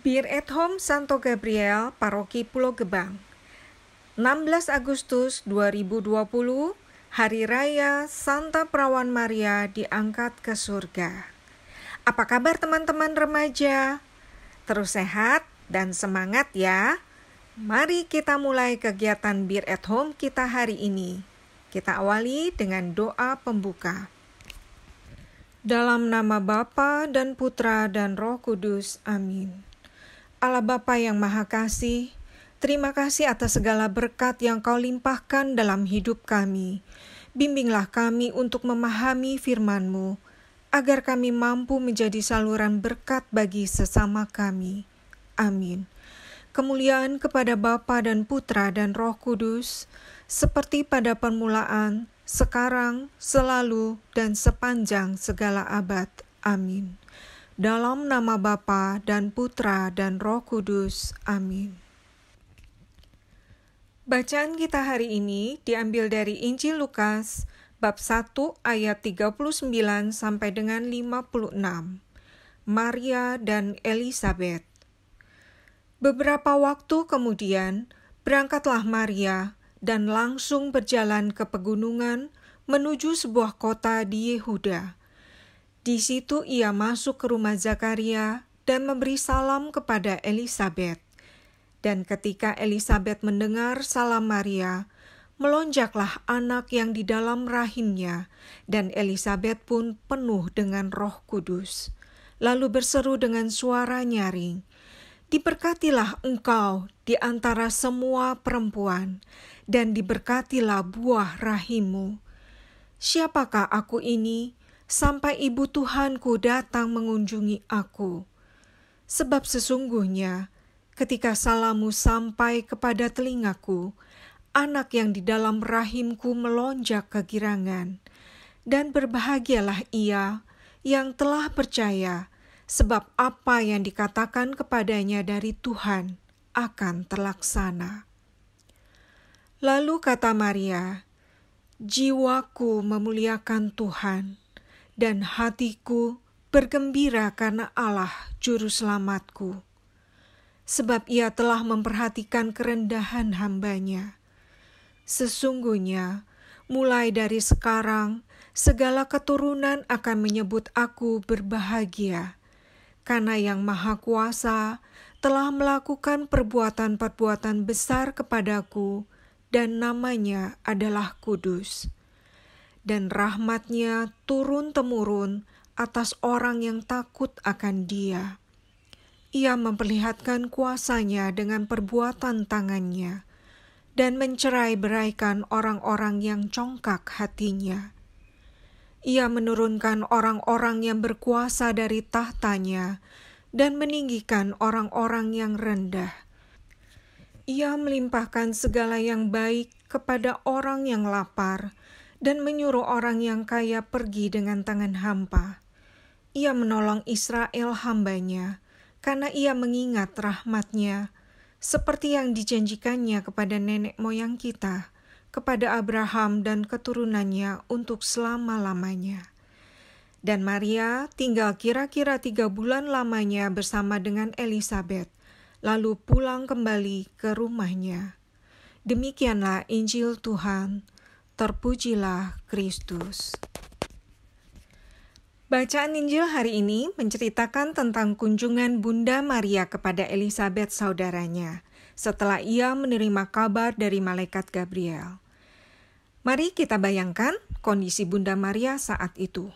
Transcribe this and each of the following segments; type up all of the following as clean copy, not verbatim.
Bir at Home Santo Gabriel, Paroki Pulau Gebang. 16 Agustus 2020, Hari Raya Santa Perawan Maria diangkat ke surga. Apa kabar teman-teman remaja? Terus sehat dan semangat ya. Mari kita mulai kegiatan Bir at Home kita hari ini. Kita awali dengan doa pembuka. Dalam nama Bapa dan Putra dan Roh Kudus. Amin. Allah Bapa yang Maha Kasih, terima kasih atas segala berkat yang Kau limpahkan dalam hidup kami. Bimbinglah kami untuk memahami firman-Mu, agar kami mampu menjadi saluran berkat bagi sesama kami. Amin. Kemuliaan kepada Bapa dan Putra dan Roh Kudus, seperti pada permulaan, sekarang, selalu, dan sepanjang segala abad. Amin. Dalam nama Bapa dan Putra dan Roh Kudus. Amin. Bacaan kita hari ini diambil dari Injil Lukas, bab 1 ayat 39 sampai dengan 56. Maria dan Elisabet. Beberapa waktu kemudian, berangkatlah Maria dan langsung berjalan ke pegunungan menuju sebuah kota di Yehuda. Di situ ia masuk ke rumah Zakaria dan memberi salam kepada Elisabet. Dan ketika Elisabet mendengar salam Maria, melonjaklah anak yang di dalam rahimnya, dan Elisabet pun penuh dengan Roh Kudus. Lalu berseru dengan suara nyaring, "Diberkatilah engkau di antara semua perempuan, dan diberkatilah buah rahimmu. Siapakah aku ini, sampai ibu Tuhanku datang mengunjungi aku? Sebab sesungguhnya, ketika salammu sampai kepada telingaku, anak yang di dalam rahimku melonjak kegirangan, dan berbahagialah ia yang telah percaya, sebab apa yang dikatakan kepadanya dari Tuhan akan terlaksana." Lalu kata Maria, "Jiwaku memuliakan Tuhan, dan hatiku bergembira karena Allah Juru Selamatku. Sebab ia telah memperhatikan kerendahan hamba-Nya. Sesungguhnya, mulai dari sekarang, segala keturunan akan menyebut aku berbahagia, karena Yang Maha Kuasa telah melakukan perbuatan-perbuatan besar kepadaku, dan namanya adalah kudus. Dan rahmat-Nya turun-temurun atas orang yang takut akan Dia. Ia memperlihatkan kuasa-Nya dengan perbuatan tangan-Nya, dan mencerai-beraikan orang-orang yang congkak hatinya. Ia menurunkan orang-orang yang berkuasa dari tahtanya, dan meninggikan orang-orang yang rendah. Ia melimpahkan segala yang baik kepada orang yang lapar, dan menyuruh orang yang kaya pergi dengan tangan hampa. Ia menolong Israel hamba-Nya, karena ia mengingat rahmat-Nya, seperti yang dijanjikannya kepada nenek moyang kita, kepada Abraham dan keturunannya untuk selama-lamanya. Dan Maria tinggal kira-kira 3 bulan lamanya bersama dengan Elisabet, lalu pulang kembali ke rumahnya. Demikianlah Injil Tuhan. Terpujilah Kristus. Bacaan Injil hari ini menceritakan tentang kunjungan Bunda Maria kepada Elisabet saudaranya, setelah ia menerima kabar dari malaikat Gabriel. Mari kita bayangkan kondisi Bunda Maria saat itu.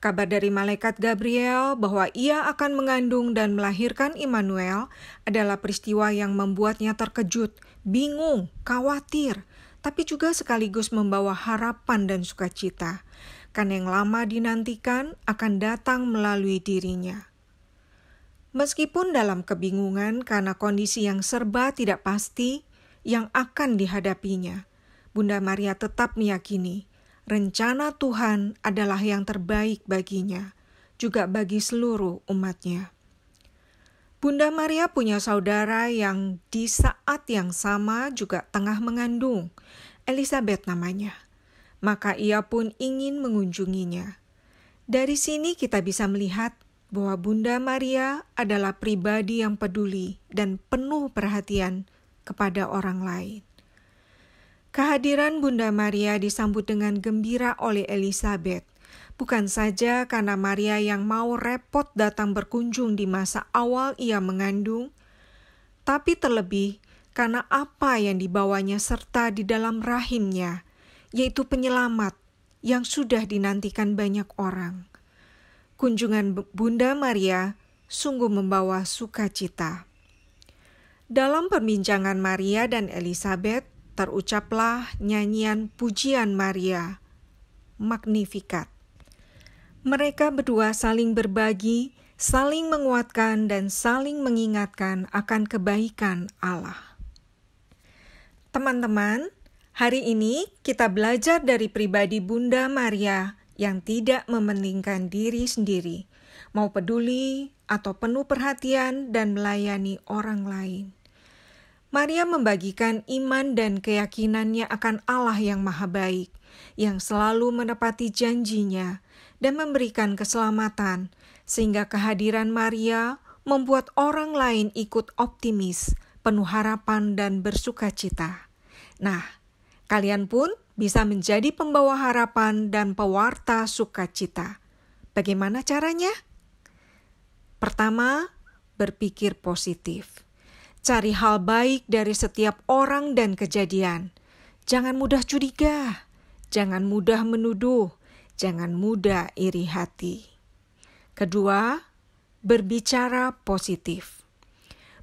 Kabar dari malaikat Gabriel bahwa ia akan mengandung dan melahirkan Immanuel adalah peristiwa yang membuatnya terkejut, bingung, khawatir, tapi juga sekaligus membawa harapan dan sukacita, karena yang lama dinantikan akan datang melalui dirinya. Meskipun dalam kebingungan karena kondisi yang serba tidak pasti yang akan dihadapinya, Bunda Maria tetap meyakini rencana Tuhan adalah yang terbaik baginya, juga bagi seluruh umat-Nya. Bunda Maria punya saudara yang di saat yang sama juga tengah mengandung, Elisabet namanya. Maka ia pun ingin mengunjunginya. Dari sini kita bisa melihat bahwa Bunda Maria adalah pribadi yang peduli dan penuh perhatian kepada orang lain. Kehadiran Bunda Maria disambut dengan gembira oleh Elisabet, bukan saja karena Maria yang mau repot datang berkunjung di masa awal ia mengandung, tapi terlebih karena apa yang dibawanya serta di dalam rahimnya, yaitu penyelamat yang sudah dinantikan banyak orang. Kunjungan Bunda Maria sungguh membawa sukacita. Dalam perbincangan Maria dan Elisabet, terucaplah nyanyian pujian Maria, Magnificat. Mereka berdua saling berbagi, saling menguatkan dan saling mengingatkan akan kebaikan Allah. Teman-teman, hari ini kita belajar dari pribadi Bunda Maria yang tidak mementingkan diri sendiri, mau peduli atau penuh perhatian dan melayani orang lain. Maria membagikan iman dan keyakinannya akan Allah yang Maha Baik, yang selalu menepati janjinya dan memberikan keselamatan, sehingga kehadiran Maria membuat orang lain ikut optimis, penuh harapan dan bersukacita. Nah, kalian pun bisa menjadi pembawa harapan dan pewarta sukacita. Bagaimana caranya? Pertama, berpikir positif. Cari hal baik dari setiap orang dan kejadian. Jangan mudah curiga, jangan mudah menuduh, jangan mudah iri hati. Kedua, berbicara positif.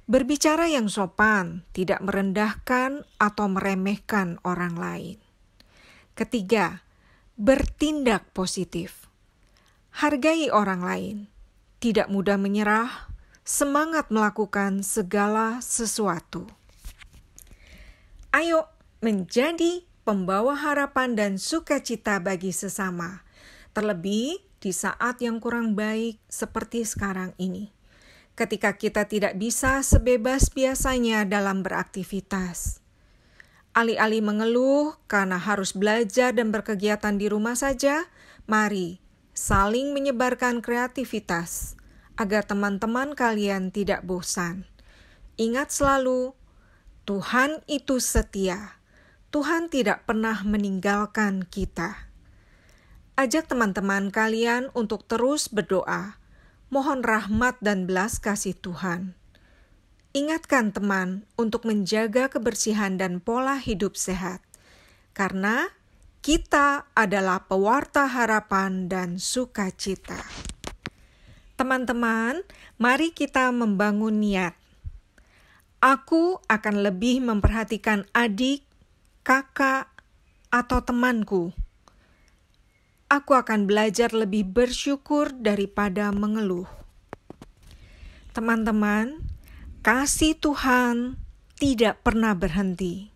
Berbicara yang sopan, tidak merendahkan atau meremehkan orang lain. Ketiga, bertindak positif. Hargai orang lain, tidak mudah menyerah, semangat melakukan segala sesuatu. Ayo menjadi pembawa harapan dan sukacita bagi sesama, terlebih di saat yang kurang baik seperti sekarang ini, ketika kita tidak bisa sebebas biasanya dalam beraktivitas. Alih-alih mengeluh karena harus belajar dan berkegiatan di rumah saja, mari saling menyebarkan kreativitas, agar teman-teman kalian tidak bosan. Ingat selalu, Tuhan itu setia. Tuhan tidak pernah meninggalkan kita. Ajak teman-teman kalian untuk terus berdoa. Mohon rahmat dan belas kasih Tuhan. Ingatkan teman untuk menjaga kebersihan dan pola hidup sehat. Karena kita adalah pewarta harapan dan sukacita. Teman-teman, mari kita membangun niat. Aku akan lebih memperhatikan adik, kakak, atau temanku. Aku akan belajar lebih bersyukur daripada mengeluh. Teman-teman, kasih Tuhan tidak pernah berhenti.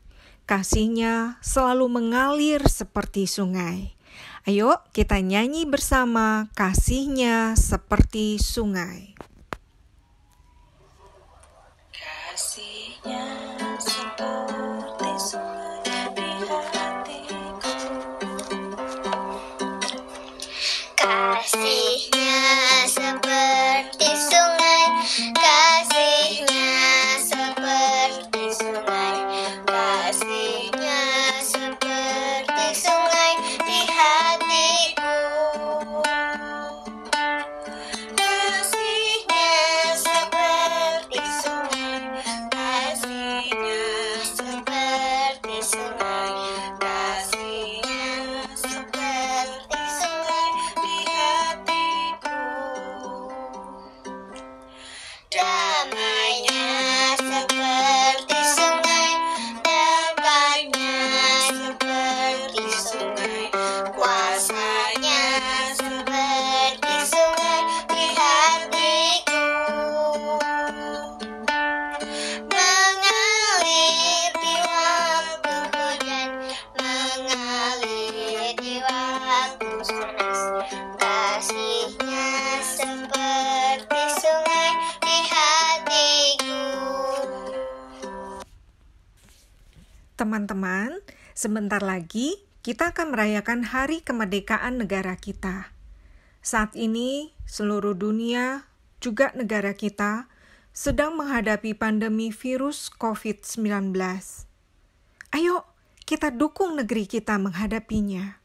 Kasih-Nya selalu mengalir seperti sungai. Ayo kita nyanyi bersama kasih-Nya seperti sungai. Kasih-Nya seperti sungai di hatiku. Kasih-Nya seperti sungai. Kasih-Nya seperti sungai. Kasih-Nya seperti sungai di hatiku. Kasih-Nya seperti sungai. Kasih-Nya seperti sungai. Kasih-Nya seperti sungai di hatiku. Damainya seperti sungai. Damainya seperti sungai. Kuasanya seperti sungai di hatiku. Mengalir di waktu hujan, mengalir di waktu panas. Kasih-Nya seperti sungai di hatiku. Teman-teman, sebentar lagi kita akan merayakan Hari Kemerdekaan Negara kita. Saat ini, seluruh dunia, juga negara kita, sedang menghadapi pandemi virus COVID-19. Ayo, kita dukung negeri kita menghadapinya.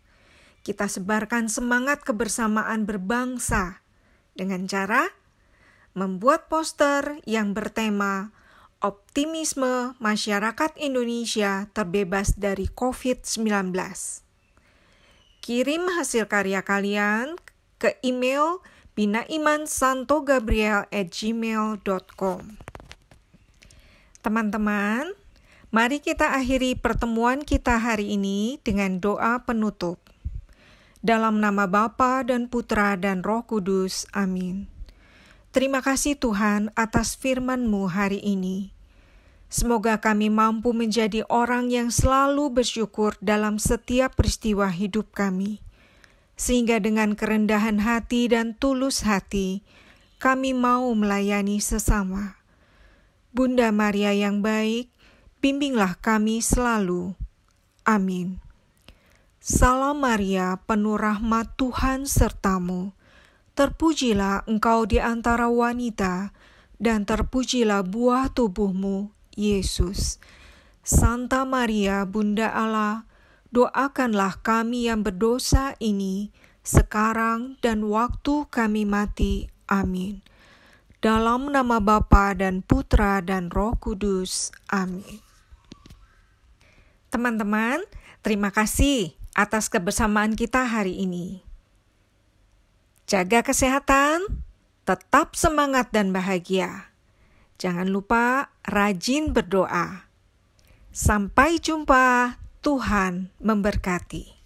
Kita sebarkan semangat kebersamaan berbangsa dengan cara membuat poster yang bertema Optimisme Masyarakat Indonesia Terbebas dari COVID-19. Kirim hasil karya kalian ke email binaimansantogabriel@gmail.com. Teman-teman, mari kita akhiri pertemuan kita hari ini dengan doa penutup. Dalam nama Bapa dan Putra dan Roh Kudus, amin. Terima kasih Tuhan atas firman-Mu hari ini. Semoga kami mampu menjadi orang yang selalu bersyukur dalam setiap peristiwa hidup kami. Sehingga dengan kerendahan hati dan tulus hati, kami mau melayani sesama. Bunda Maria yang baik, bimbinglah kami selalu. Amin. Salam Maria, penuh rahmat Tuhan sertamu. Terpujilah engkau di antara wanita, dan terpujilah buah tubuhmu, Yesus. Santa Maria, Bunda Allah, doakanlah kami yang berdosa ini, sekarang dan waktu kami mati. Amin. Dalam nama Bapa dan Putra dan Roh Kudus. Amin. Teman-teman, terima kasih atas kebersamaan kita hari ini. Jaga kesehatan, tetap semangat dan bahagia. Jangan lupa rajin berdoa. Sampai jumpa, Tuhan memberkati.